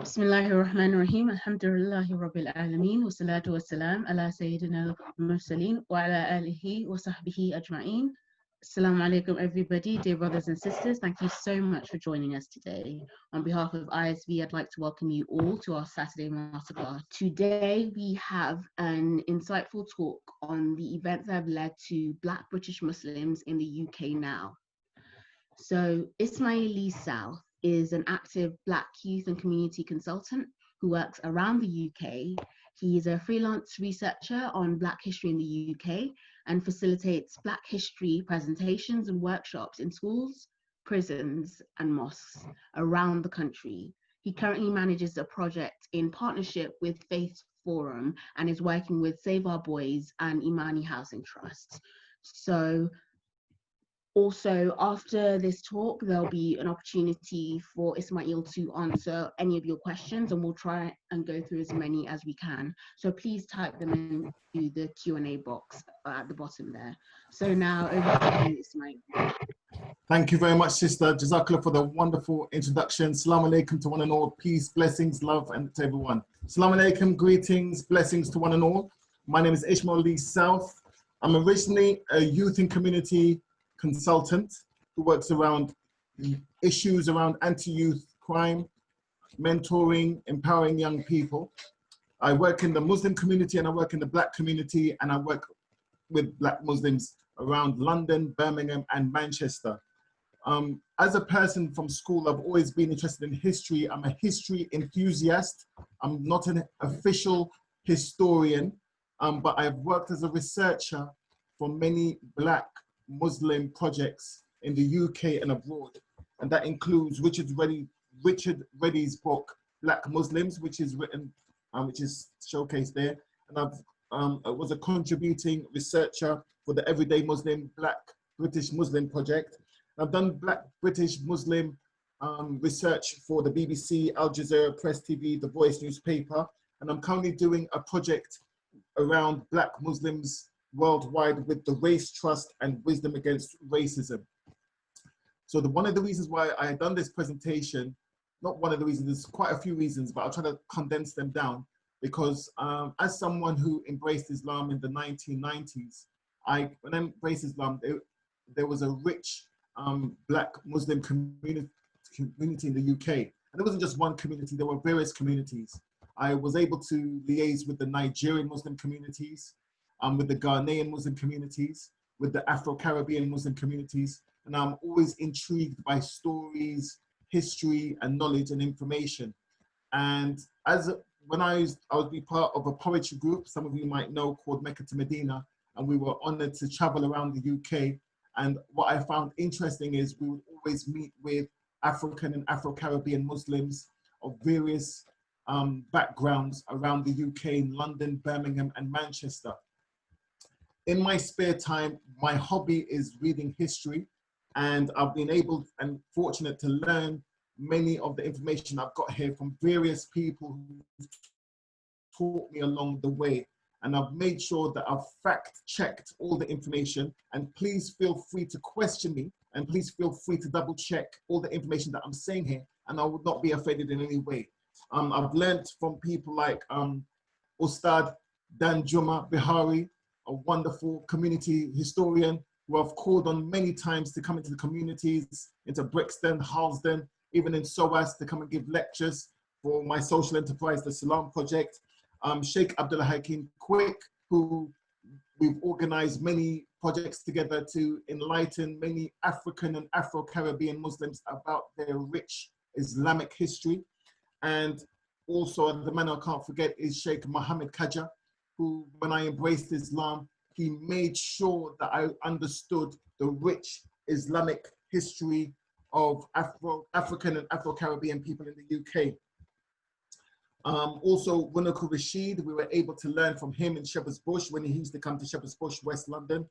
Bismillahirrahmanirrahim. Alhamdulillahi Rabbil Alameen. Wa salatu wa salam ala Sayyidina Mursaleen wa ala alihi wa sahbihi ajma'een. Assalamu alaikum, everybody, dear brothers and sisters. Thank you so much for joining us today. On behalf of ISV, I'd like to welcome you all to our Saturday Masterclass. Today, we have an insightful talk on the events that have led to Black British Muslims in the UK now. So, Ismael Lea South is an active Black youth and community consultant who works around the UK. He is a freelance researcher on Black history in the UK and facilitates Black history presentations and workshops in schools, prisons, and mosques around the country. He currently manages a project in partnership with Faith Forum and is working with Save Our Boys and Imani Housing Trust. So, also, after this talk, there'll be an opportunity for Ismail to answer any of your questions, and we'll try and go through as many as we can. So please type them into the Q&A box at the bottom there. So now, over to you, Ismail. Thank you very much, Sister Jazakallah, for the wonderful introduction. Assalamu alaikum to one and all. Peace, blessings, love, and to everyone. Assalamu alaikum, greetings, blessings to one and all. My name is Ismael Lea South. I'm originally a youth and community consultant who works around issues around anti-youth crime, mentoring, empowering young people. I work in the Muslim community and I work in the Black community, and I work with Black Muslims around London, Birmingham, and Manchester. As a person from school, I've always been interested in history. I'm a history enthusiast. I'm not an official historian, but I've worked as a researcher for many Black Muslim projects in the UK and abroad, and that includes Richard Reddy's book Black Muslims, which is written, which is showcased there, and I was a contributing researcher for the Everyday Muslim Black British Muslim project. I've done Black British Muslim research for the BBC, Al Jazeera, Press TV, The Voice newspaper, and I'm currently doing a project around Black Muslims worldwide with the Race Trust and Wisdom Against Racism. So one of the reasons why I had done this presentation, not one of the reasons, there's quite a few reasons, but I'll try to condense them down, because as someone who embraced Islam in the 1990s, when I embraced Islam, there was a rich Black Muslim community in the UK. And there wasn't just one community, there were various communities. I was able to liaise with the Nigerian Muslim communities, with the Ghanaian Muslim communities, with the Afro-Caribbean Muslim communities, and I'm always intrigued by stories, history, and knowledge and information. And when I would be part of a poetry group, some of you might know, called Mecca to Medina, and we were honored to travel around the UK. And what I found interesting is we would always meet with African and Afro-Caribbean Muslims of various backgrounds around the UK, in London, Birmingham, and Manchester. In my spare time, my hobby is reading history, and I've been able and fortunate to learn many of the information I've got here from various people who taught me along the way. And I've made sure that I've fact-checked all the information, and please feel free to question me, and please feel free to double-check all the information that I'm saying here, and I would not be offended in any way. I've learned from people like Ustad Dan Juma Bihari, a wonderful community historian who I've called on many times to come into the communities, into Brixton, Harlesden, even in SOAS, to come and give lectures for my social enterprise, the Salam Project. Shaykh Abdullah Hakim Quick, who we've organized many projects together to enlighten many African and Afro-Caribbean Muslims about their rich Islamic history. And also the man I can't forget is Sheikh Mohammed Kaja, who, when I embraced Islam, he made sure that I understood the rich Islamic history of African and Afro-Caribbean people in the UK. Also, Runako Rashid, we were able to learn from him in Shepherd's Bush when he used to come to Shepherd's Bush, West London.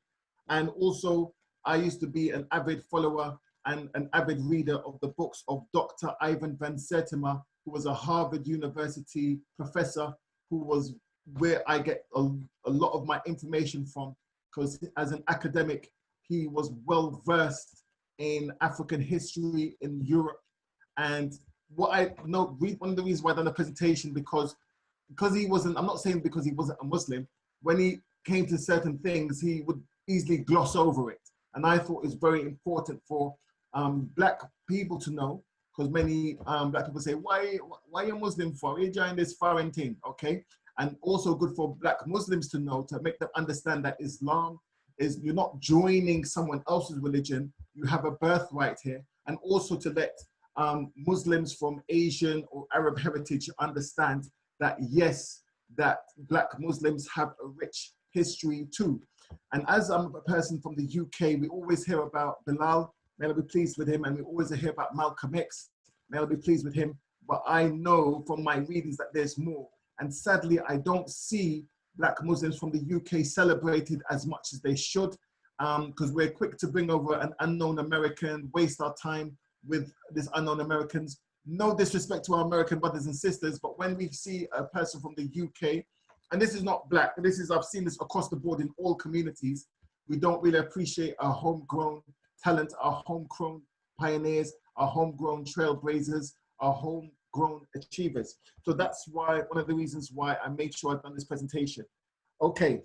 And also, I used to be an avid follower and an avid reader of the books of Dr. Ivan van Sertima, who was a Harvard University professor, who was where I get a lot of my information from, because as an academic, he was well versed in African history in Europe, and what I know, one of the reasons why I done the presentation, because he wasn't, I'm not saying because he wasn't a Muslim, when he came to certain things, he would easily gloss over it. And I thought it was very important for Black people to know, because many Black people say, why are you Muslim for? Are you joining this foreign thing? Okay. And also good for Black Muslims to know, to make them understand that Islam is, you're not joining someone else's religion, you have a birthright here. And also to let Muslims from Asian or Arab heritage understand that yes, that Black Muslims have a rich history too. And as I'm a person from the UK, we always hear about Bilal, may I be pleased with him, and we always hear about Malcolm X, may I be pleased with him. But I know from my readings that there's more. And sadly, I don't see Black Muslims from the UK celebrated as much as they should, because we're quick to bring over an unknown American, waste our time with these unknown Americans. No disrespect to our American brothers and sisters, but when we see a person from the UK, and this is not Black, this is, I've seen this across the board in all communities, we don't really appreciate our homegrown talent, our homegrown pioneers, our homegrown trailblazers, our homegrown achievers. So that's why, one of the reasons why I made sure I've done this presentation. Okay,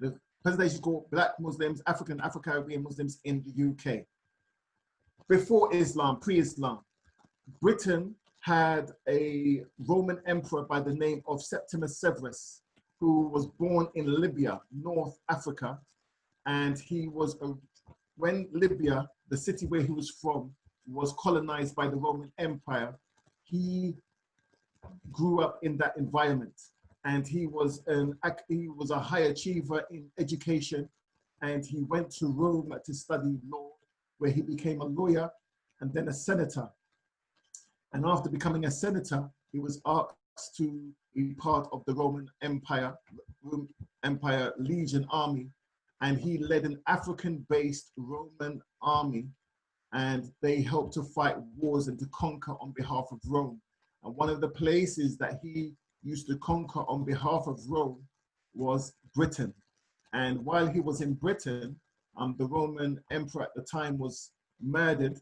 the presentation is called Black Muslims, Afro-Caribbean Muslims in the UK. Before Islam, pre-Islam, Britain had a Roman emperor by the name of Septimus Severus, who was born in Libya, North Africa. And he was, when Libya, the city where he was from, was colonized by the Roman Empire, he grew up in that environment. And he was a high achiever in education. And he went to Rome to study law, where he became a lawyer and then a senator. And after becoming a senator, he was asked to be part of the Roman Empire Legion Army. And he led an African-based Roman army, and they helped to fight wars and to conquer on behalf of Rome. And one of the places that he used to conquer on behalf of Rome was Britain. And while he was in Britain, the Roman emperor at the time was murdered,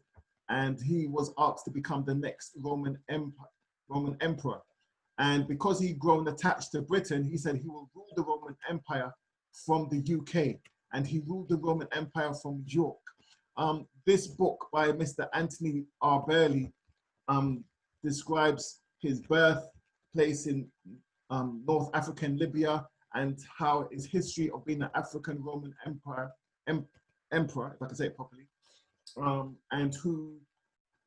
and he was asked to become the next Roman emperor. And because he'd grown attached to Britain, he said he will rule the Roman Empire from the UK, and he ruled the Roman Empire from York. This book by Mr. Anthony R. Burley describes his birthplace in North African Libya, and how his history of being an African Roman emperor, if I can say it properly, and who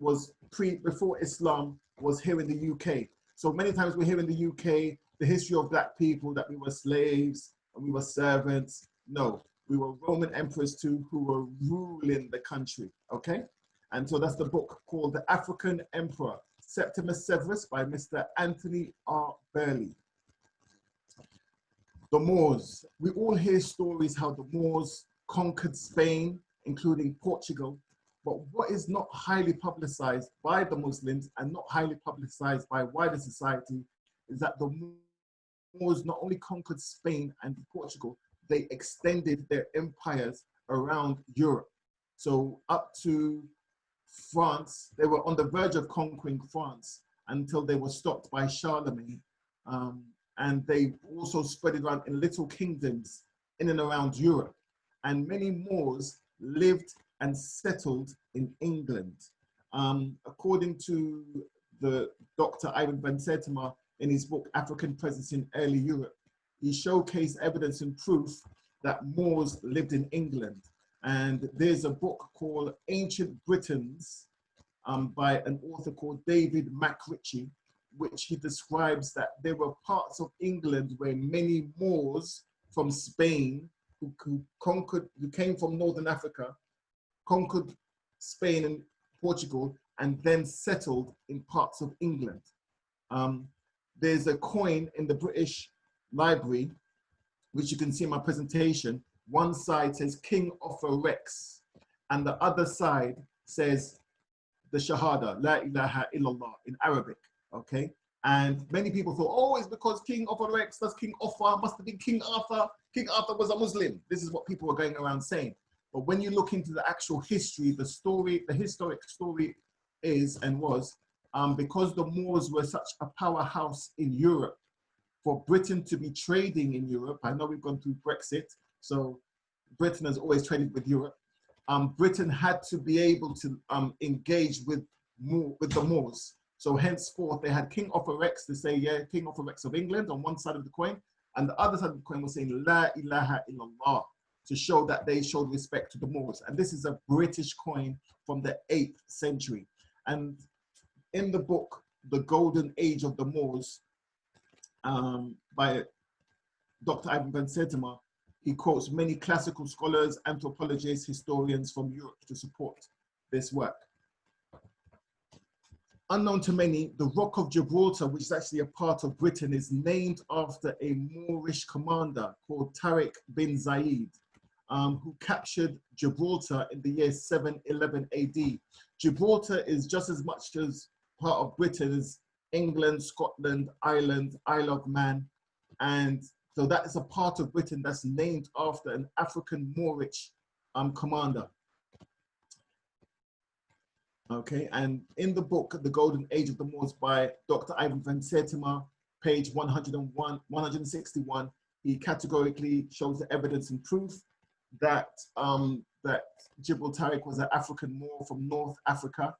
was before Islam was here in the UK. So many times we're here in the UK, the history of Black people, that we were slaves and we were servants. No, we were Roman emperors too, who were ruling the country, okay? And so that's the book called The African Emperor, Septimus Severus, by Mr. Anthony R. Burley. The Moors. We all hear stories how the Moors conquered Spain, including Portugal. But what is not highly publicized by the Muslims and not highly publicized by wider society is that the Moors not only conquered Spain and Portugal, they extended their empires around Europe. So up to France, they were on the verge of conquering France until they were stopped by Charlemagne. And they also spread it around in little kingdoms in and around Europe. And many Moors lived and settled in England. According to the Dr. Ivan van Sertima in his book, African Presence in Early Europe, he showcased evidence and proof that Moors lived in England. And there's a book called Ancient Britons by an author called David MacRitchie, which he describes that there were parts of England where many Moors from Spain who came from Northern Africa, conquered Spain and Portugal, and then settled in parts of England. There's a coin in the British Library, which you can see in my presentation. One side says King Offa Rex, and the other side says the Shahada, La ilaha illallah, in Arabic, okay? And many people thought, oh, it's because King Offa Rex, that's King Offa, must have been King Arthur. King Arthur was a Muslim. This is what people were going around saying. But when you look into the actual history, the story, the historic story is and was because the Moors were such a powerhouse in Europe, for Britain to be trading in Europe, I know we've gone through Brexit, so Britain has always traded with Europe. Britain had to be able to engage with the Moors. So henceforth, they had King Offarex to say, yeah, King Offarex of England on one side of the coin, and the other side of the coin was saying, La ilaha illallah, to show that they showed respect to the Moors. And this is a British coin from the 8th century. And in the book, The Golden Age of the Moors, by Dr. Ivan van Sertima, he quotes many classical scholars, anthropologists, historians from Europe to support this work. Unknown to many, the Rock of Gibraltar, which is actually a part of Britain, is named after a Moorish commander called Tariq bin Zayed, who captured Gibraltar in the year 711 AD. Gibraltar is just as much as part of Britain as England, Scotland, Ireland, Isle of Man, and so that is a part of Britain that's named after an African Moorish commander. Okay, and in the book, The Golden Age of the Moors by Dr. Ivan van Sertima, page 161, he categorically shows the evidence and proof that, that Gibraltar was an African Moor from North Africa.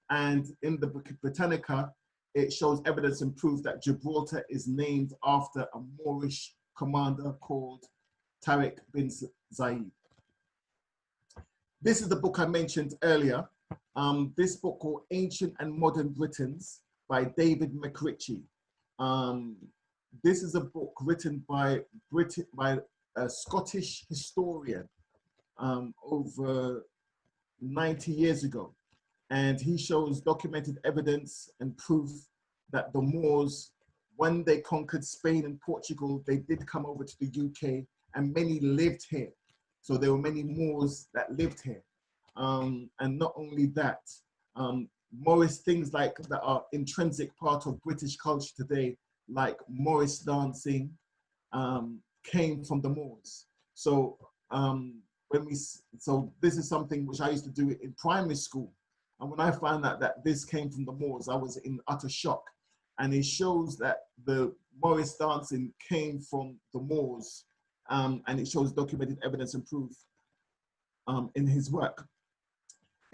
And in the book Britannica, it shows evidence and proof that Gibraltar is named after a Moorish commander called Tariq bin Zayed. This is the book I mentioned earlier. This book called Ancient and Modern Britons by David McRitchie. This is a book written by a Scottish historian over 90 years ago. And he shows documented evidence and proof that the Moors, when they conquered Spain and Portugal, they did come over to the UK, and many lived here. So there were many Moors that lived here. And not only that, Morris, things like that are intrinsic part of British culture today, like Morris dancing, came from the Moors. So so this is something which I used to do in primary school. And when I found out that this came from the Moors, I was in utter shock. And it shows that the Morris dancing came from the Moors, and it shows documented evidence and proof in his work.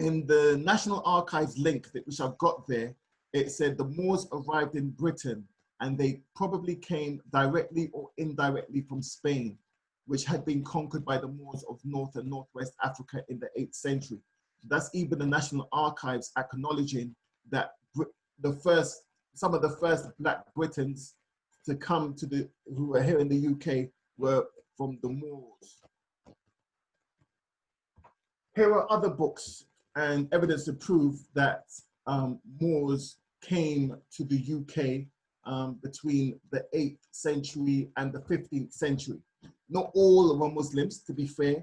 In the National Archives link which I've got there, it said the Moors arrived in Britain and they probably came directly or indirectly from Spain, which had been conquered by the Moors of North and Northwest Africa in the 8th century. That's even the National Archives acknowledging that some of the first Black Britons to come to who were here in the UK were from the Moors. Here are other books and evidence to prove that Moors came to the UK between the 8th century and the 15th century. Not all were Muslims, to be fair.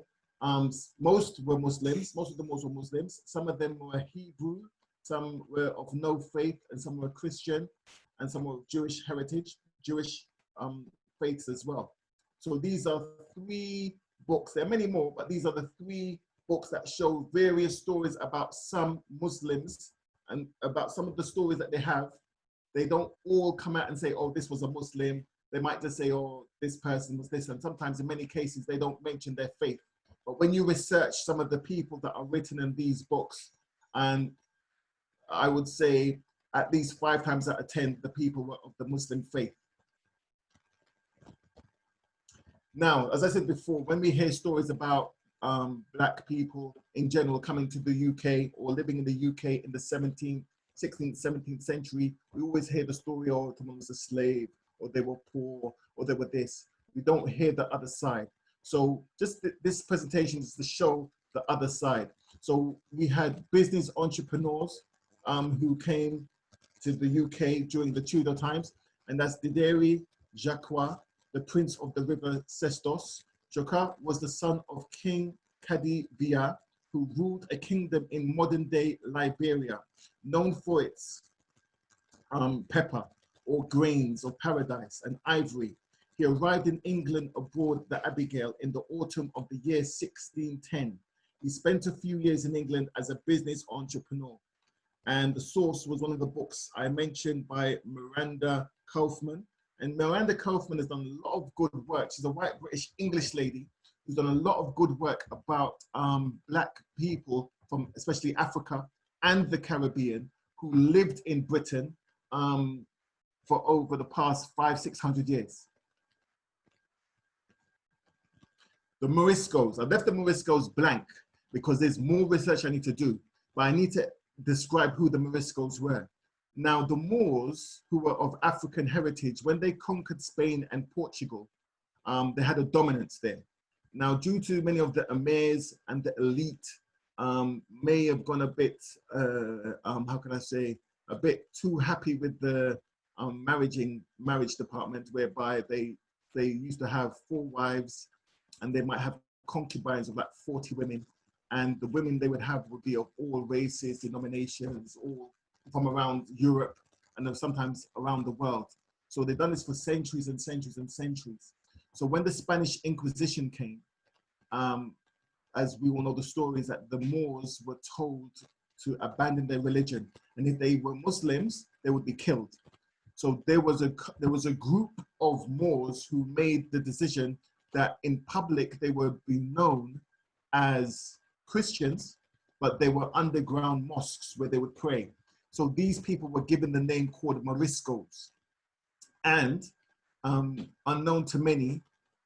Most were Muslims, most of the Moors were Muslims. Some of them were Hebrew, some were of no faith, and some were Christian, and some were Jewish heritage, Jewish faiths as well. So these are 3 books. There are many more, but these are the 3 books that show various stories about some Muslims and about some of the stories that they have. They don't all come out and say, oh, this was a Muslim. They might just say, oh, this person was this. And sometimes in many cases, they don't mention their faith. But when you research some of the people that are written in these books, and I would say at least 5 times out of 10, the people were of the Muslim faith. Now, as I said before, when we hear stories about Black people in general coming to the UK or living in the UK in the 16th, 17th century, we always hear the story, oh, someone was a slave, or they were poor, or they were this. We don't hear the other side. So just this presentation is to show the other side. So we had business entrepreneurs who came to the UK during the Tudor times, and that's Dideri Jacques, the prince of the river Sestos. Jacques was the son of King Kadi Bia, who ruled a kingdom in modern-day Liberia, known for its pepper, or grains, or paradise, and ivory. He arrived in England aboard the Abigail in the autumn of the year 1610. He spent a few years in England as a business entrepreneur. And the source was one of the books I mentioned by Miranda Kaufman. And Miranda Kaufman has done a lot of good work. She's a white British English lady who's done a lot of good work about Black people from especially Africa and the Caribbean who lived in Britain for over the past 500-600 years. The Moriscos, I left the Moriscos blank because there's more research I need to do, but I need to describe who the Moriscos were. Now, the Moors, who were of African heritage, when they conquered Spain and Portugal, they had a dominance there. Now, due to many of the emirs and the elite may have gone a bit, how can I say, a bit too happy with the marriage department, whereby they used to have 4 wives and they might have concubines of like 40 women. And the women they would have would be of all races, denominations, all from around Europe and then sometimes around the world. So they've done this for centuries and centuries and centuries. So when the Spanish Inquisition came, as we all know the stories, that the Moors were told to abandon their religion. And if they were Muslims, they would be killed. So there was a group of Moors who made the decision that in public they would be known as Christians, but they were underground mosques where they would pray. So these people were given the name called Moriscos. And unknown to many,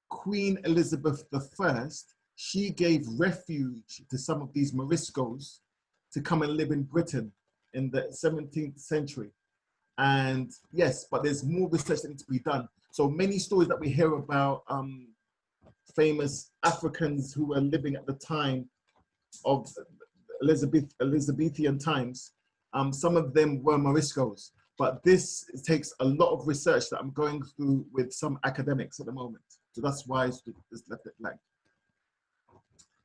Queen Elizabeth I, she gave refuge to some of these Moriscos to come and live in Britain in the 17th century. And yes, but there's more research that needs to be done. So many stories that we hear about famous Africans who were living at the time of Elizabethan times, some of them were Moriscos, but this takes a lot of research that I'm going through with some academics at the moment. So that's why I just left it blank.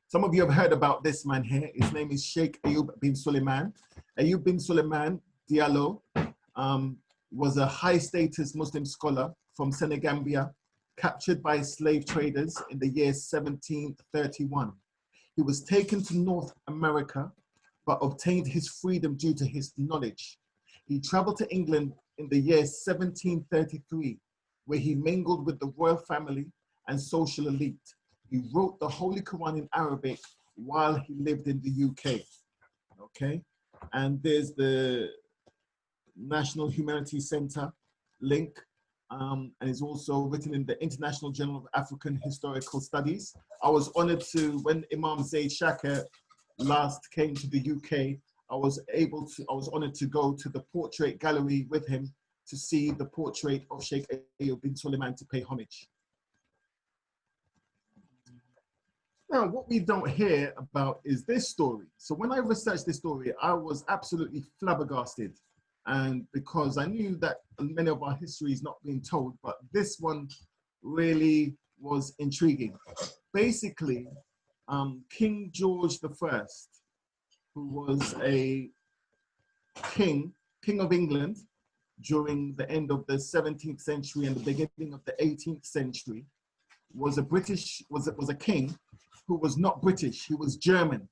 Some of you have heard about this man here. His name is Shaykh Ayub bin Sulaiman. Ayub bin Sulaiman Diallo was a high status Muslim scholar from Senegambia, captured by slave traders in the year 1731. He was taken to North America, but obtained his freedom due to his knowledge. He traveled to England in the year 1733, where he mingled with the royal family and social elite. He wrote the Holy Quran in Arabic while he lived in the UK, okay? And there's the National Humanities Center link, and it's also written in the International Journal of African Historical Studies. I was honored to, when Imam Zaid Shakir last came to the UK, I was honored to go to the portrait gallery with him to see the portrait of Shaykh Ayub bin Sulaiman to pay homage. Now, what we don't hear about is this story. So when I researched this story, I was absolutely flabbergasted. And because I knew that many of our history is not being told, but this one really was intriguing. Basically, King George I, who was a king of England during the end of the 17th century and the beginning of the 18th century, was a king who was not British, he was German.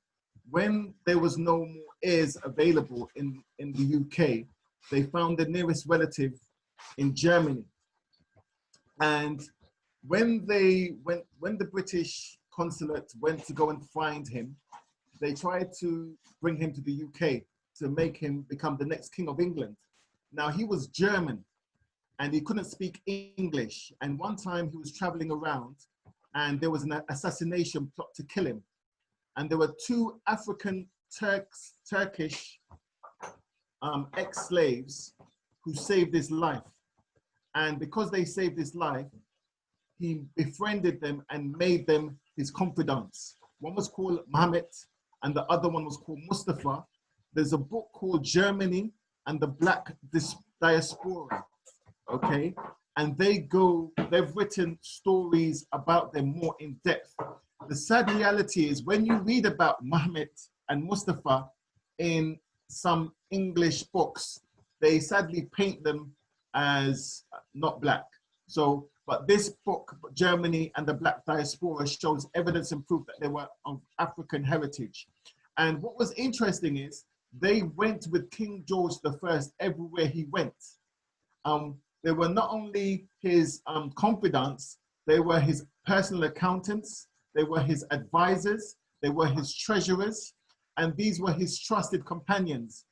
When there was no more heirs available in the UK, they found the nearest relative in Germany. And when the British consulate went to go and find him, they tried to bring him to the UK to make him become the next king of England. Now, he was German and he couldn't speak English. And one time he was traveling around and there was an assassination plot to kill him. And there were 2 African Turkish ex-slaves who saved his life. And because they saved his life, he befriended them and made them his confidants. One was called Mohammed and the other one was called Mustafa. There's a book called Germany and the Black Diaspora, okay? And they've written stories about them more in depth. The sad reality is when you read about Mohammed and Mustafa in some English books, they sadly paint them as not Black. So, but this book, Germany and the Black Diaspora, shows evidence and proof that they were of African heritage. And what was interesting is they went with King George I everywhere he went. They were not only his confidants, they were his personal accountants, they were his advisors, they were his treasurers, and these were his trusted companions.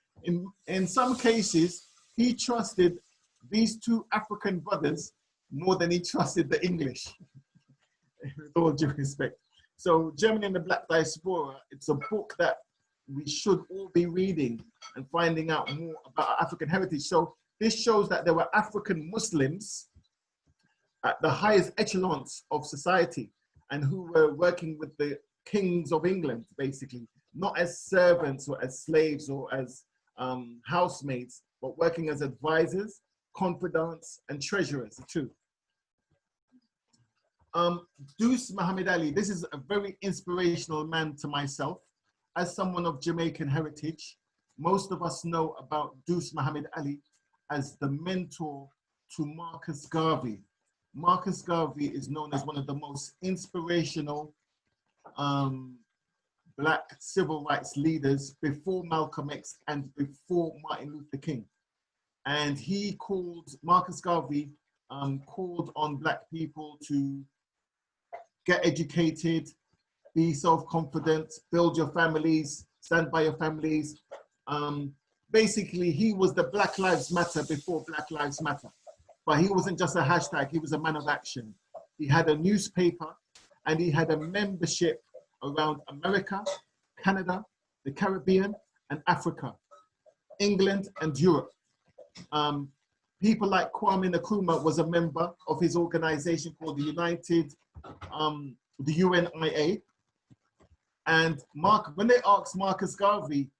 In some cases, he trusted these two African brothers more than he trusted the English, with all due respect. So Germany and the Black Diaspora, it's a book that we should all be reading and finding out more about our African heritage. So this shows that there were African Muslims at the highest echelons of society and who were working with the kings of England, basically, not as servants or as slaves or as housemaids, but working as advisors, confidants, and treasurers too. Deuce Muhammad Ali, this is a very inspirational man to myself. As someone of Jamaican heritage, most of us know about Deuce Muhammad Ali as the mentor to Marcus Garvey. Marcus Garvey is known as one of the most inspirational Black civil rights leaders before Malcolm X and before Martin Luther King. And he called, Marcus Garvey called on Black people to get educated, be self-confident, build your families, stand by your families. Basically, he was the Black Lives Matter before Black Lives Matter. But he wasn't just a hashtag, he was a man of action. He had a newspaper and he had a membership around America, Canada, the Caribbean, and Africa, England and Europe. People like Kwame Nkrumah was a member of his organization called the UNIA. And when they asked Marcus Garvey,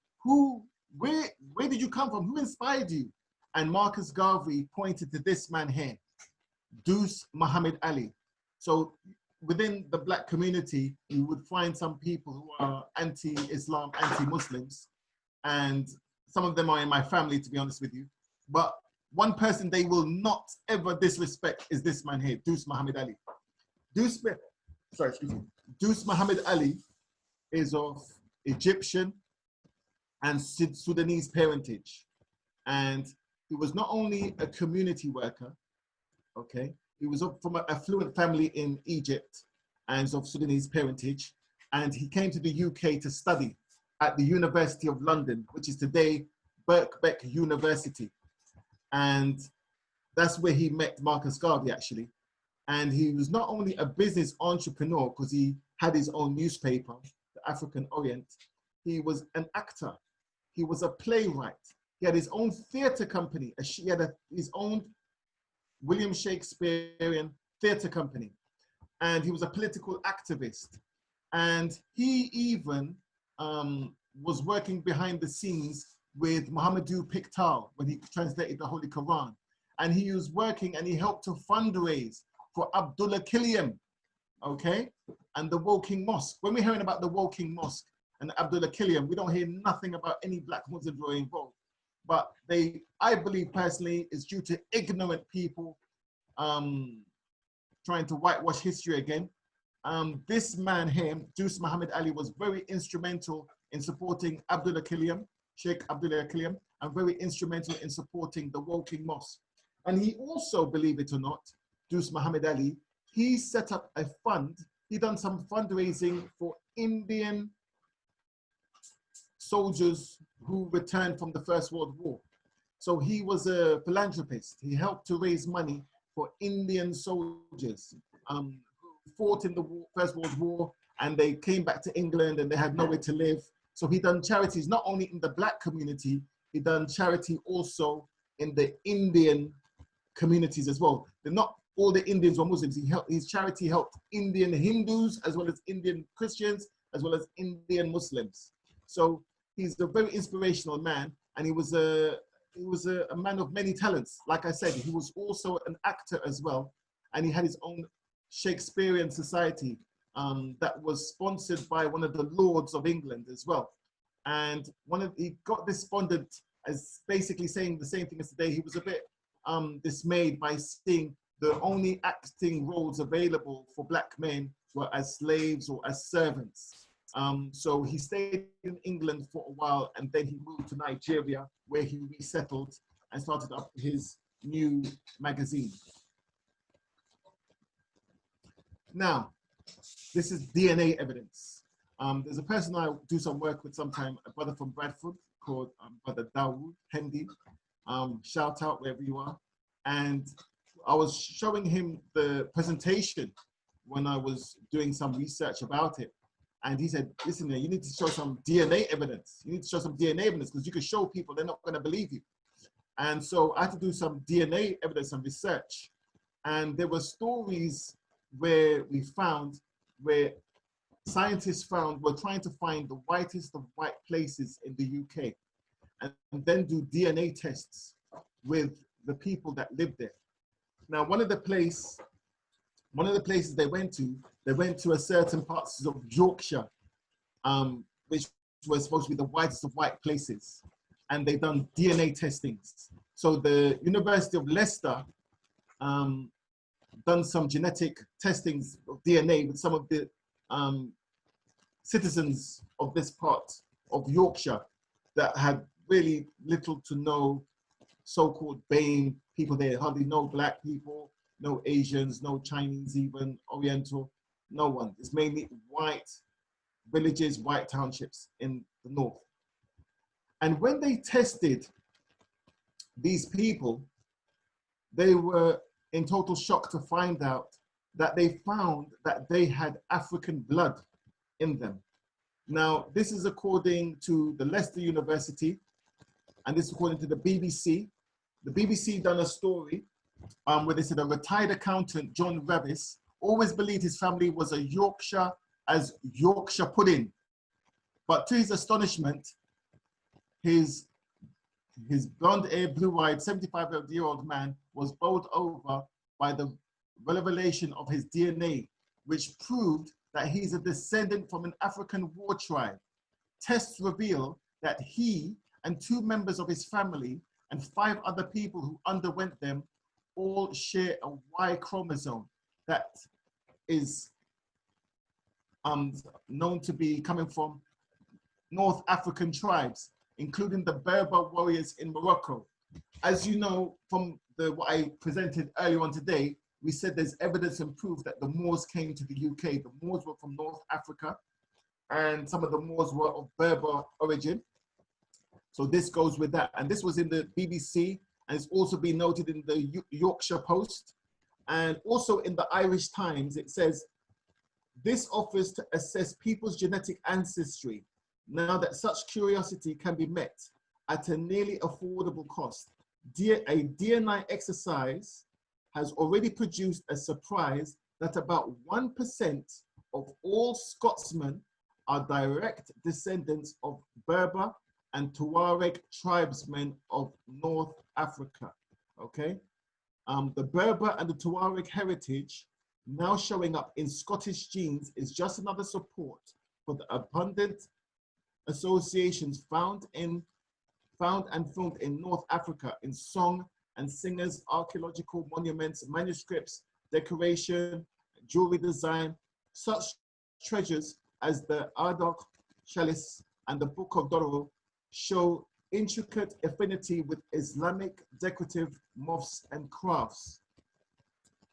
where did you come from? Who inspired you? And Marcus Garvey pointed to this man here, Deuce Muhammad Ali. So within the Black community, you would find some people who are anti-Islam, anti-Muslims, and some of them are in my family, to be honest with you. But one person they will not ever disrespect is this man here, Deuce Muhammad Ali. Deuce Muhammad Ali is of Egyptian and Sudanese parentage. And he was not only a community worker, okay? He was from an affluent family in Egypt and of Sudanese parentage. And he came to the UK to study at the University of London, which is today Birkbeck University. And that's where he met Marcus Garvey, actually. And he was not only a business entrepreneur, because he had his own newspaper, the African Orient, he was an actor. He was a playwright. He had his own theater company. He had his own William Shakespearean theater company. And he was a political activist. And he even was working behind the scenes with Muhammadu Piktal when he translated the Holy Quran. And he was working and he helped to fundraise for Abdullah Killiam, okay? And the Woking Mosque. When we're hearing about the Woking Mosque and Abdullah Killiam, we don't hear nothing about any Black Muslims who are involved. But I believe personally, it's due to ignorant people trying to whitewash history again. This man here, Deuce Muhammad Ali, was very instrumental in supporting Abdullah Killiam, Sheikh Abdullah Killiam, and very instrumental in supporting the Woking Mosque. And he also, believe it or not, Deuce Muhammad Ali, he set up a fund. He done some fundraising for Indian soldiers who returned from the First World War. So he was a philanthropist. He helped to raise money for Indian soldiers who fought in the First World War, and they came back to England and they had nowhere to live. So he done charities not only in the Black community, he done charity also in the Indian communities as well. They're not all the Indians were Muslims. His charity helped Indian Hindus as well as Indian Christians as well as Indian Muslims. So he's a very inspirational man, and he was a man of many talents. Like I said, he was also an actor as well, and he had his own Shakespearean society that was sponsored by one of the Lords of England as well. And he got despondent as basically saying the same thing as today. He was a bit dismayed by seeing the only acting roles available for Black men were as slaves or as servants. So he stayed in England for a while, and then he moved to Nigeria, where he resettled and started up his new magazine. Now, this is DNA evidence. There's a person I do some work with sometime, a brother from Bradford called Brother Dawood Hendi. Shout out wherever you are. And I was showing him the presentation when I was doing some research about it. And he said, listen, you need to show some DNA evidence. You need to show some DNA evidence because you can show people, they're not going to believe you. And so I had to do some DNA evidence and research. And there were stories where we found, where scientists found, were trying to find the whitest of white places in the UK and then do DNA tests with the people that lived there. Now, one of the places they went to a certain parts of Yorkshire, which were supposed to be the whitest of white places. And they done DNA testings. So the University of Leicester done some genetic testings of DNA with some of the citizens of this part of Yorkshire that had really little to no so-called BAME people there, hardly no black people, no Asians, no Chinese even, Oriental, no one. It's mainly white villages, white townships in the north. And when they tested these people, they were in total shock to find out that they found that they had African blood in them. Now, this is according to the Leicester University, and this is according to the BBC. The BBC done a story where they said a retired accountant, John Ravis, always believed his family was a Yorkshire as Yorkshire pudding. But to his astonishment, his blonde-haired, blue-eyed, 75-year-old man was bowled over by the revelation of his DNA, which proved that he's a descendant from an African war tribe. Tests reveal that he and 2 members of his family and 5 other people who underwent them all share a Y chromosome that is known to be coming from North African tribes, including the Berber warriors in Morocco. As you know from what I presented earlier on today, we said there's evidence and proof that the Moors came to the UK. The Moors were from North Africa, and some of the Moors were of Berber origin. So this goes with that. And this was in the BBC, and it's also been noted in the Yorkshire Post, and also in the Irish Times. It says, this offers to assess people's genetic ancestry now that such curiosity can be met at a nearly affordable cost. A DNA exercise has already produced a surprise that about 1% of all Scotsmen are direct descendants of Berber and Tuareg tribesmen of North Africa, okay? The Berber and the Tuareg heritage now showing up in Scottish genes is just another support for the abundant associations found and filmed in North Africa in song and singers, archaeological monuments, manuscripts, decoration, jewelry design. Such treasures as the Ardagh Chalice and the Book of Doro show intricate affinity with Islamic decorative motifs and crafts.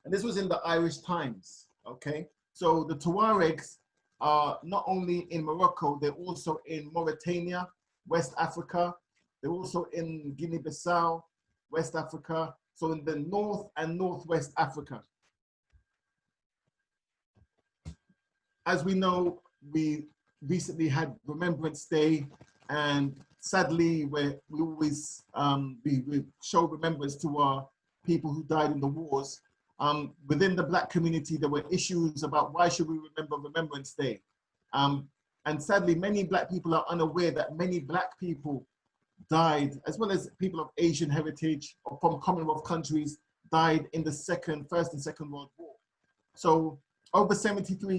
And this was in the Irish Times, okay? So the Tuaregs are not only in Morocco, they're also in Mauritania, West Africa. They're also in Guinea-Bissau, West Africa. So in the North and Northwest Africa. As we know, we recently had Remembrance Day, and sadly, we always we show remembrance to our people who died in the wars. Within the Black community, there were issues about why should we remember Remembrance Day? And sadly, many Black people are unaware that many Black people died, as well as people of Asian heritage or from Commonwealth countries, died in the First and Second World War. So over 73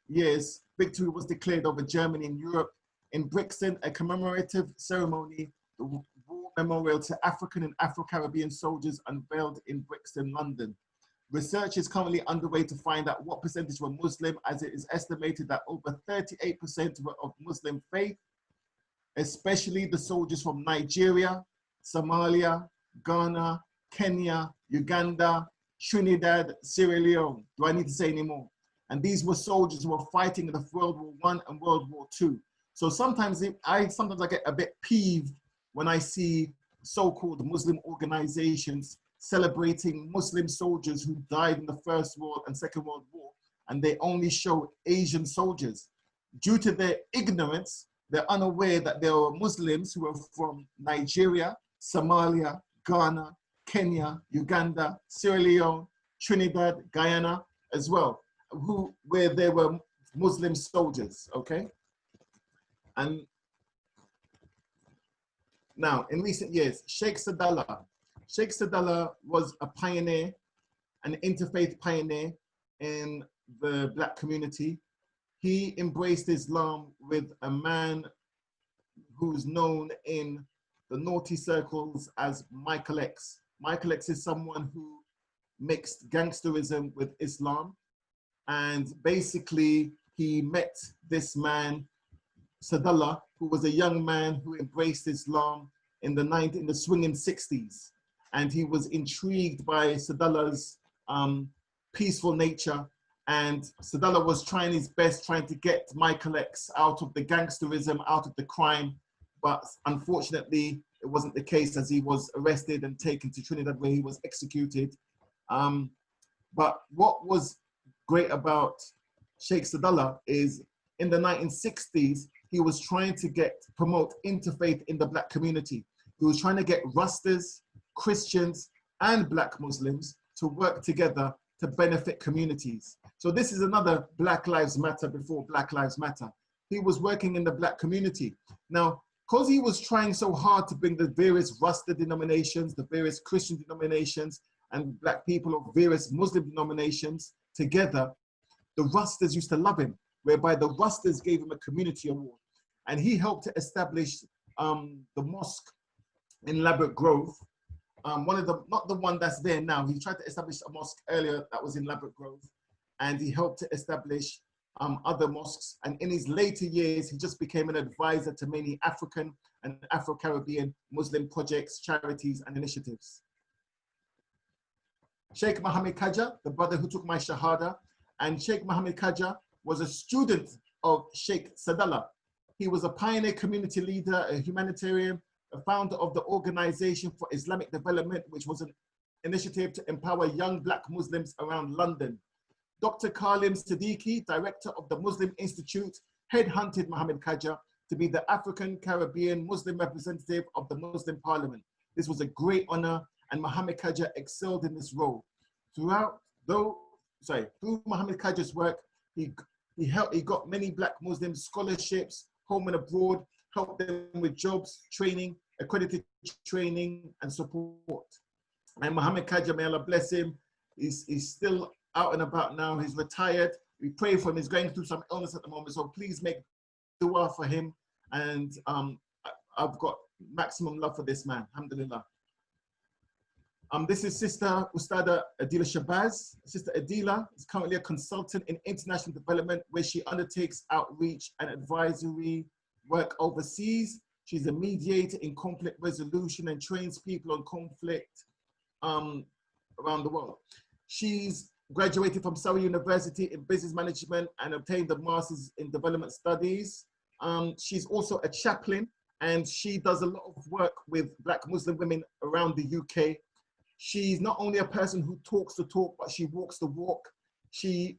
years, victory was declared over Germany in Europe. In Brixton, a commemorative ceremony, the War Memorial to African and Afro-Caribbean soldiers unveiled in Brixton, London. Research is currently underway to find out what percentage were Muslim, as it is estimated that over 38% were of Muslim faith, especially the soldiers from Nigeria, Somalia, Ghana, Kenya, Uganda, Trinidad, Sierra Leone. Do I need to say any more? And these were soldiers who were fighting in the World War I and World War II. So sometimes I get a bit peeved when I see so-called Muslim organizations celebrating Muslim soldiers who died in the First World and Second World War, and they only show Asian soldiers. Due to their ignorance, they're unaware that there were Muslims who were from Nigeria, Somalia, Ghana, Kenya, Uganda, Sierra Leone, Trinidad, Guyana as well, where there were Muslim soldiers, okay? And now, in recent years, Shaykh Sadallah was a pioneer, an interfaith pioneer in the Black community. He embraced Islam with a man who's known in the naughty circles as Michael X. Michael X is someone who mixed gangsterism with Islam. And basically, he met this man, Sadallah, who was a young man who embraced Islam in the swinging 60s. And he was intrigued by Sadallah's peaceful nature. And Sadallah was trying his best, trying to get Michael X out of the gangsterism, out of the crime. But unfortunately, it wasn't the case, as he was arrested and taken to Trinidad, where he was executed. But what was great about Shaykh Sadallah is in the 1960s, he was trying to promote interfaith in the Black community. He was trying to get Rastas, Christians, and Black Muslims to work together to benefit communities. So this is another Black Lives Matter before Black Lives Matter. He was working in the Black community. Now, because he was trying so hard to bring the various Rasta denominations, the various Christian denominations, and Black people of various Muslim denominations together, the Rastas used to love him, whereby the Rastas gave him a community award. And he helped to establish the mosque in Labrador Grove. Not the one that's there now. He tried to establish a mosque earlier that was in Labrador Grove, and he helped to establish other mosques. And in his later years, he just became an advisor to many African and Afro-Caribbean Muslim projects, charities, and initiatives. Sheikh Mohammed Kaja, the brother who took my Shahada, and Sheikh Mohammed Kaja was a student of Shaykh Sadallah. He was a pioneer community leader, a humanitarian, a founder of the Organization for Islamic Development, which was an initiative to empower young Black Muslims around London. Dr. Kalim Siddiqui, director of the Muslim Institute, headhunted Mohammed Kaja to be the African Caribbean Muslim representative of the Muslim Parliament. This was a great honor, and Mohammed Kaja excelled in this role. Through Mohammed Kaja's work, he got many Black Muslims scholarships, home and abroad, helped them with jobs, training, accredited training, and support. And Mohammed Kaja, may Allah bless him, he's still out and about now. He's retired. We pray for him. He's going through some illness at the moment, so please make dua for him. And I've got maximum love for this man. Alhamdulillah. This is Sister Ustada Adila Shabazz. Sister Adila is currently a consultant in international development, where she undertakes outreach and advisory work overseas. She's a mediator in conflict resolution and trains people on conflict around the world. She's graduated from Surrey University in business management and obtained a master's in development studies. She's also a chaplain, and she does a lot of work with Black Muslim women around the UK. She's not only a person who talks the talk, but she walks the walk. She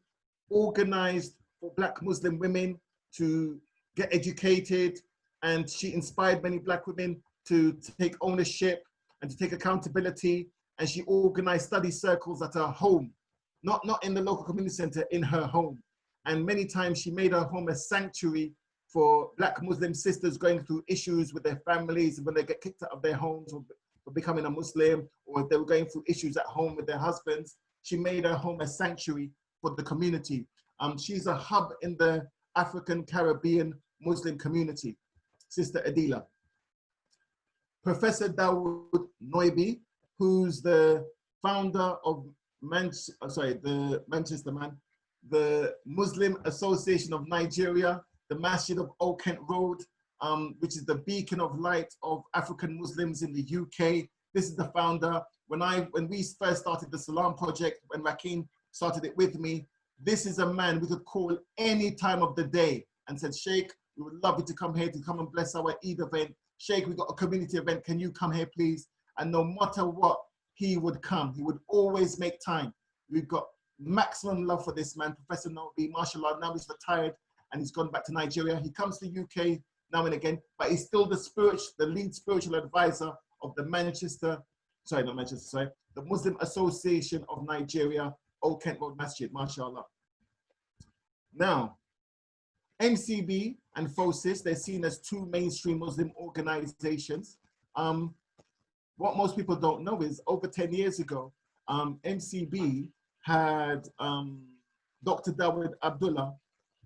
organized for Black Muslim women to get educated, and she inspired many Black women to take ownership and to take accountability. And she organized study circles at her home, not in the local community center, in her home. And many times she made her home a sanctuary for Black Muslim sisters going through issues with their families when they get kicked out of their homes or for becoming a Muslim, or if they were going through issues at home with their husbands. She made her home a sanctuary for the community. She's a hub in the African Caribbean Muslim community, Sister Adila. Professor Dawood Noibi, who's the founder of the Manchester man, the Muslim Association of Nigeria, the Masjid of Old Kent Road, which is the beacon of light of African Muslims in the UK. This is the founder. When we first started the Salam project, when Rakim started it with me, this is a man we could call any time of the day and said, Shaykh, we would love you to come here to come and bless our Eid event. Shaykh, we got a community event. Can you come here, please? And no matter what, he would come. He would always make time. We've got maximum love for this man, Professor Nobi, mashallah. Now he's retired and he's gone back to Nigeria. He comes to the UK now and again, but he's still the lead spiritual advisor of the the Muslim Association of Nigeria, Old Kent Road Masjid, mashallah. Now, MCB and FOSIS, they're seen as two mainstream Muslim organizations. What most people don't know is over 10 years ago, MCB had Dr. Dawud Abdullah,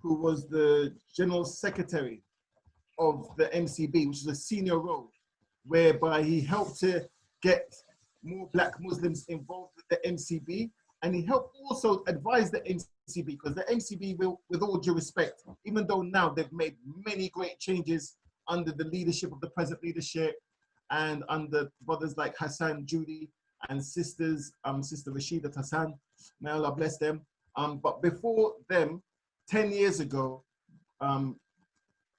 who was the General Secretary of the MCB, which is a senior role, whereby he helped to get more Black Muslims involved with the MCB, and he helped also advise the MCB, because the MCB will, with all due respect, even though now they've made many great changes under the leadership of the present leadership and under brothers like Hassan, Judy, and sisters, Sister Rashida Hassan, may Allah bless them. But before them, 10 years ago,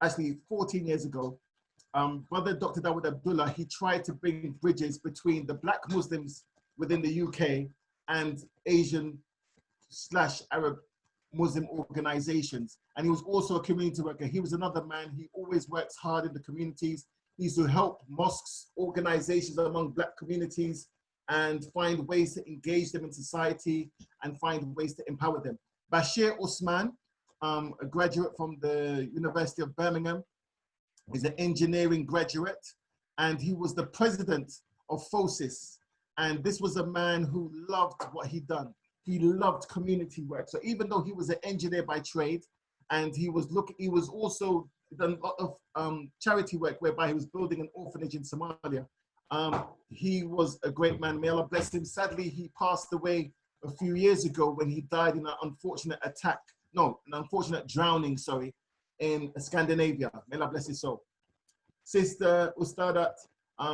actually 14 years ago, Brother Dr. Dawud Abdullah, he tried to bring bridges between the Black Muslims within the UK and Asian/Arab Muslim organizations. And he was also a community worker. He was another man. He always works hard in the communities. He used to help mosques, organizations among Black communities, and find ways to engage them in society and find ways to empower them. Bashir Usman, a graduate from the University of Birmingham, is an engineering graduate, and he was the president of FOSIS. And this was a man who loved what he'd done. He loved community work. So even though he was an engineer by trade, and he was also done a lot of charity work, whereby he was building an orphanage in Somalia. He was a great man. May Allah bless him. Sadly, he passed away a few years ago when he died in an unfortunate drowning, in Scandinavia. May Allah bless his soul. Sister Ustadat,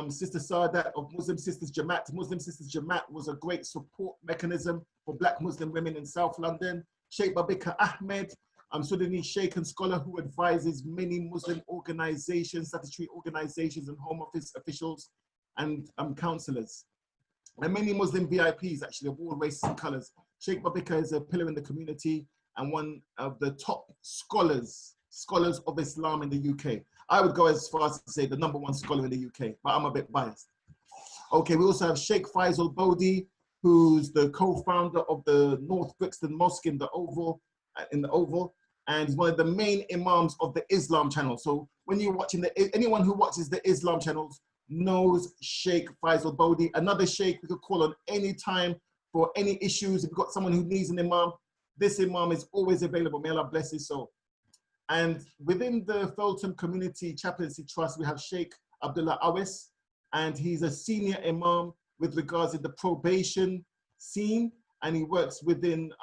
Sister Sadat of Muslim Sisters Jamaat. Muslim Sisters Jamaat was a great support mechanism for Black Muslim women in South London. Sheikh Babikir Ahmad, Sudanese Sheikh and scholar who advises many Muslim organizations, statutory organizations and home office officials and councillors. And many Muslim VIPs actually of all races and colors. Sheikh Babikir is a pillar in the community and one of the top scholars of Islam in the UK. I would go as far as to say the #1 scholar in the UK, but I'm a bit biased. Okay, we also have Sheikh Fiasal Boadi, who's the co-founder of the North Brixton Mosque in the Oval, and he's one of the main imams of the Islam channel. So when you're watching anyone who watches the Islam channels knows Sheikh Fiasal Boadi. Another Sheikh we could call on any time for any issues. If you've got someone who needs an imam, this imam is always available. May Allah bless his soul. And within the Feltham Community Chaplaincy Trust, we have Sheikh Abdullah Awes, and he's a senior imam with regards to the probation scene, and he works within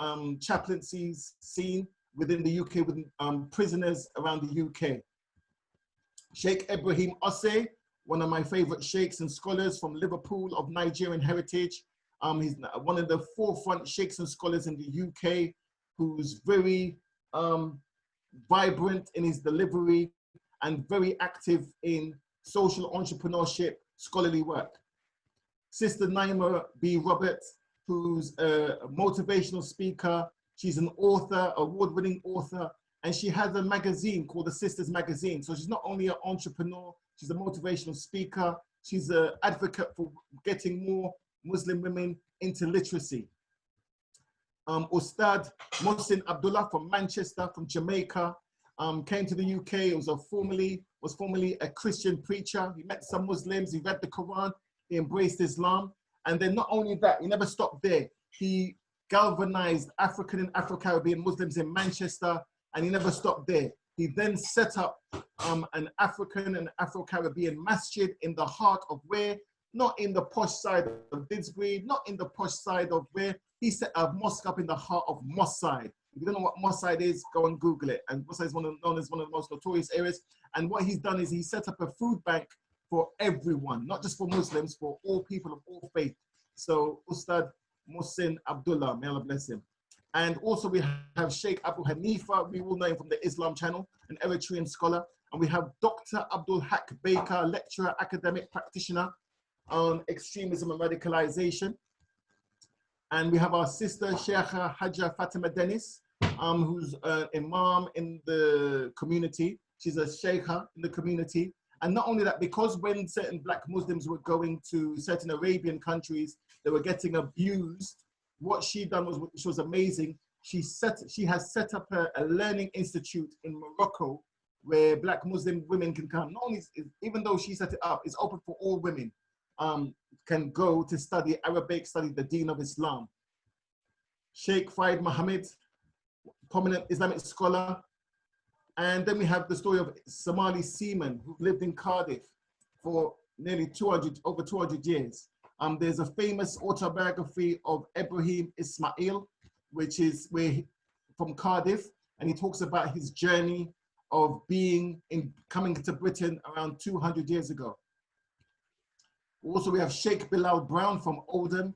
chaplaincies scene within the UK, with prisoners around the UK. Sheikh Ibrahim Ose, one of my favorite sheikhs and scholars from Liverpool of Nigerian heritage. He's one of the forefront sheikhs and scholars in the UK, who's very vibrant in his delivery and very active in social entrepreneurship, scholarly work. Sister Naima B Robert, who's a motivational speaker. She's an author, award-winning author, and she has a magazine called the Sisters Magazine. So she's not only an entrepreneur, she's a motivational speaker. She's an advocate for getting more Muslim women into literacy. Ustad Mohsin Abdullah from Manchester, from Jamaica, came to the UK. Was formerly a Christian preacher. He met some Muslims, he read the Quran, he embraced Islam. And then not only that, he never stopped there. He galvanized African and Afro-Caribbean Muslims in Manchester, and he never stopped there. He then set up an African and Afro-Caribbean masjid in the heart of where, not in the posh side of Didsbury, not in the posh side of where, He set a mosque up in the heart of Moss Side. If you don't know what Moss Side is, go and Google it. And Moss Side is known as one of the most notorious areas. And what he's done is he set up a food bank for everyone, not just for Muslims, for all people of all faith. So Ustad Muhsin Abdullah, may Allah bless him. And also we have Shaykh Abu Hanifa, we all know him from the Islam channel, an Eritrean scholar. And we have Dr. Abdul Haq Baker, lecturer, academic practitioner on extremism and radicalization. And we have our sister, Sheikha Hajja Fatima Dennis, who's an imam in the community. She's a sheikha in the community. And not only that, because when certain black Muslims were going to certain Arabian countries, they were getting abused, what she done was, which was amazing, she has set up a learning institute in Morocco where black Muslim women can come. Not only, even though she set it up, it's open for all women. Can go to study Arabic, study the Deen of Islam. Sheikh Faid Mohammed, prominent Islamic scholar. And then we have the story of Somali seaman who lived in Cardiff for nearly over 200 years. There's a famous autobiography of Ibrahim Ismail, which is from Cardiff, and he talks about his journey of coming to Britain around 200 years ago. Also, we have Sheikh Bilal Brown from Oldham,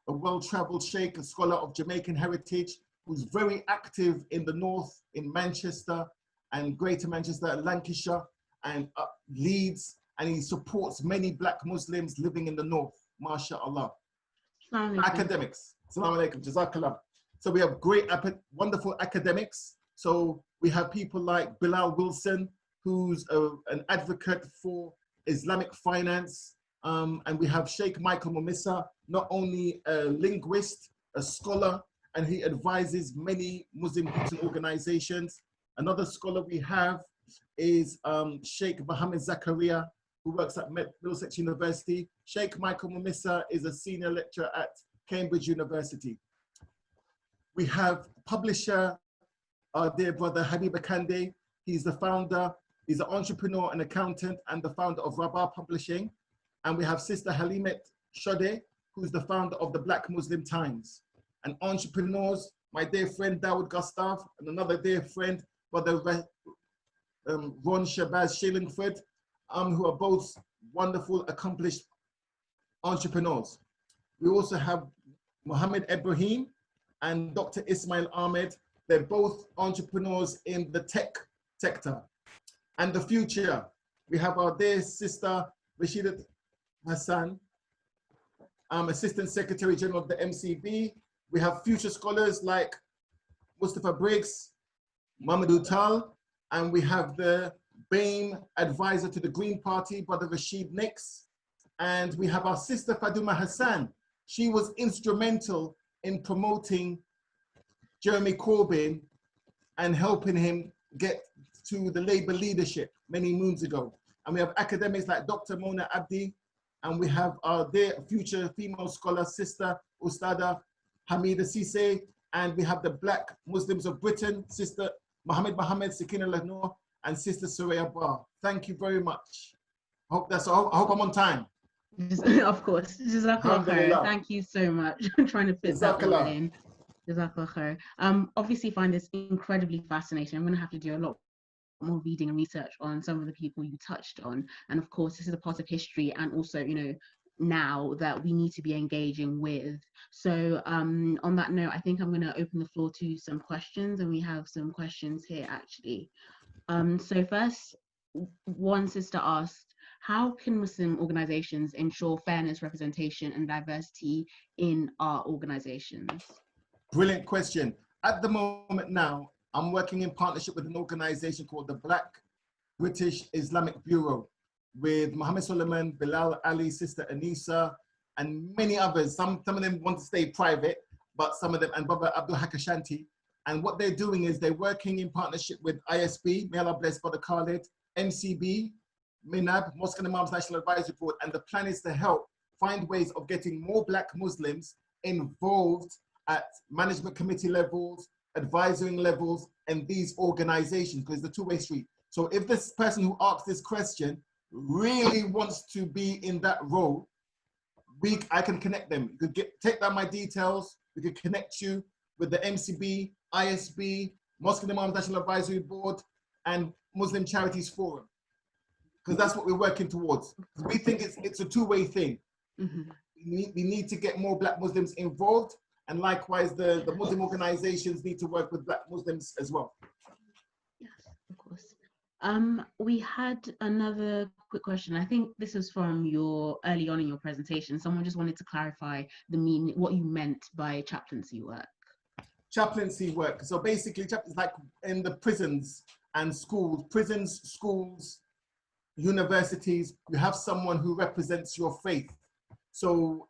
a well-traveled Sheikh, a scholar of Jamaican heritage, who's very active in the north, in Manchester and Greater Manchester, Lancashire and Leeds, and he supports many black Muslims living in the north, mashallah. Academics, Assalamu alaikum, jazakallah. So we have great, wonderful academics. So we have people like Bilal Wilson, who's an advocate for Islamic finance. And we have Sheikh Michael Momissa, not only a linguist, a scholar, and he advises many Muslim groups and organizations. Another scholar we have is Sheikh Mohammed Zakaria, who works at Middlesex University. Sheikh Michael Momissa is a senior lecturer at Cambridge University. We have publisher, our dear brother Habib Akande. He's the founder, he's an entrepreneur and accountant and the founder of Rabah Publishing. And we have Sister Halimet Shode, who's the founder of the Black Muslim Times. And entrepreneurs, my dear friend Dawood Gustav, and another dear friend, Brother Ron Shabazz Shillingford, who are both wonderful, accomplished entrepreneurs. We also have Mohammed Ibrahim and Dr. Ismail Ahmed. They're both entrepreneurs in the tech sector. And the future, we have our dear sister, Rashidat Hassan, Assistant Secretary General of the MCB. We have future scholars like Mustafa Briggs, Mamadou Tal, and we have the BAME advisor to the Green Party, Brother Rashid Nix. And we have our sister Faduma Hassan. She was instrumental in promoting Jeremy Corbyn and helping him get to the Labour leadership many moons ago. And we have academics like Dr. Mona Abdi, and we have our dear future female scholar, Sister Ustada Hamida Sise, and we have the Black Muslims of Britain, Sister Mohammed Sakina Lahnor, and Sister Soraya Bar. Thank you very much. I hope I'm on time. Of course. Jazakallah khair. Thank you so much. I'm trying to fit that all in. Jazakallah khair. Obviously find this incredibly fascinating. I'm going to have to do a lot more reading and research on some of the people you touched on. And of course, this is a part of history and also, you know, now that we need to be engaging with. So on that note, I think I'm going to open the floor to some questions, and we have some questions here actually. So first, one sister asked, how can Muslim organizations ensure fairness, representation and diversity in our organizations? Brilliant question. At the moment now, I'm working in partnership with an organization called the Black British Islamic Bureau with Mohammed Sulaiman, Bilal Ali, Sister Anisa, and many others. Some of them want to stay private, but some of them, and Brother Abdul Hakashanti. And what they're doing is they're working in partnership with ISB, may Allah bless Brother Khalid, MCB, MINAB, Mosques and Imams National Advisory Board, and the plan is to help find ways of getting more Black Muslims involved at management committee levels, advisory levels, and these organizations, because it's a two-way street. So if this person who asked this question really wants to be in that role, I can connect them. You could take down my details, We could connect you with the MCB, ISB, Mosque and Imams National Advisory Board, and Muslim Charities Forum, because that's what we're working towards. We think it's a two-way thing. We need to get more Black Muslims involved, and likewise the Muslim organizations need to work with Black Muslims as well. Yes, of course. We had another quick question. I think this was from your early on in your presentation. Someone just wanted to clarify the meaning, what you meant by chaplaincy work. Chaplaincy work. So basically, it's like in the prisons and schools, universities, you have someone who represents your faith. So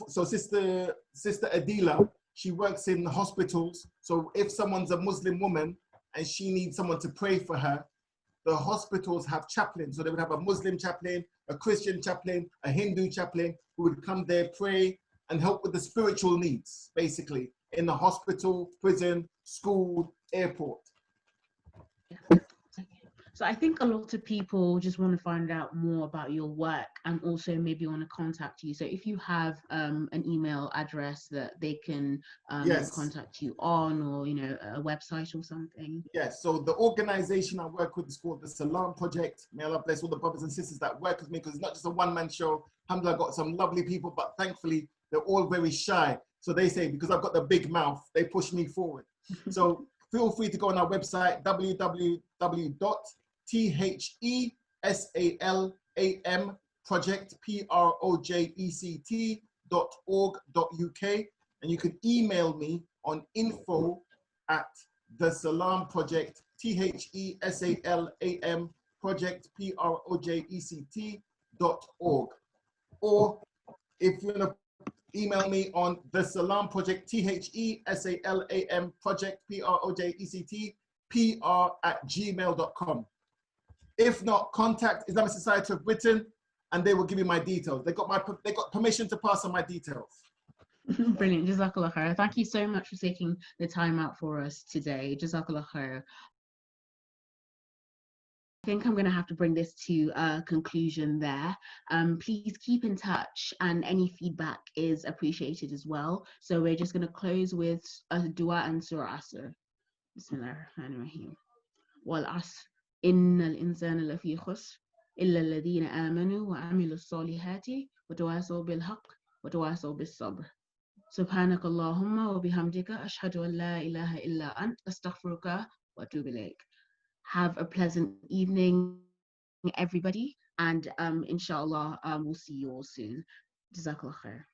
so Sister Adila, she works in hospitals. So if someone's a Muslim woman and she needs someone to pray for her, the hospitals have chaplains. So they would have a Muslim chaplain, a Christian chaplain, a Hindu chaplain who would come there, pray, and help with the spiritual needs, basically, in the hospital, prison, school, airport. Yeah. So I think a lot of people just want to find out more about your work and also maybe want to contact you. So if you have an email address that they can Yes. contact you on, or a website or something. Yes, so the organization I work with is called the Salam Project. May Allah bless all the brothers and sisters that work with me, because it's not just a one-man show. Alhamdulillah, I've got some lovely people, but thankfully they're all very shy. So they say, because I've got the big mouth, they push me forward. So feel free to go on our website, www.thesalam project, project.org.uk, and you can email me on info@thesalam project, THESALAM project, project.org. Or if you want to email me on the Salam Project, THESALAM project, project@gmail.com. If not, contact Islamic Society of Britain and they will give you my details. They got permission to pass on my details. Brilliant. Jazakallah khair. Thank you so much for taking the time out for us today. Jazakallah khair. I think I'm going to have to bring this to a conclusion there. Please keep in touch, and any feedback is appreciated as well. So we're just going to close with a dua and surah asr. Bismillah ar-Rahman ar-Rahim. Wal asr, innal insana lafi khusr, illa alladhina amanu wa amilu salihati wa tawasaw bil haqq wa tawasaw bis sabr. Subhanaka Allahumma wa bihamdika ashhadu an la ilaha illa ant astaghfiruka wa atubu ilayk. Have a pleasant evening, everybody, and inshallah we'll see you all soon. Jazakallah khair.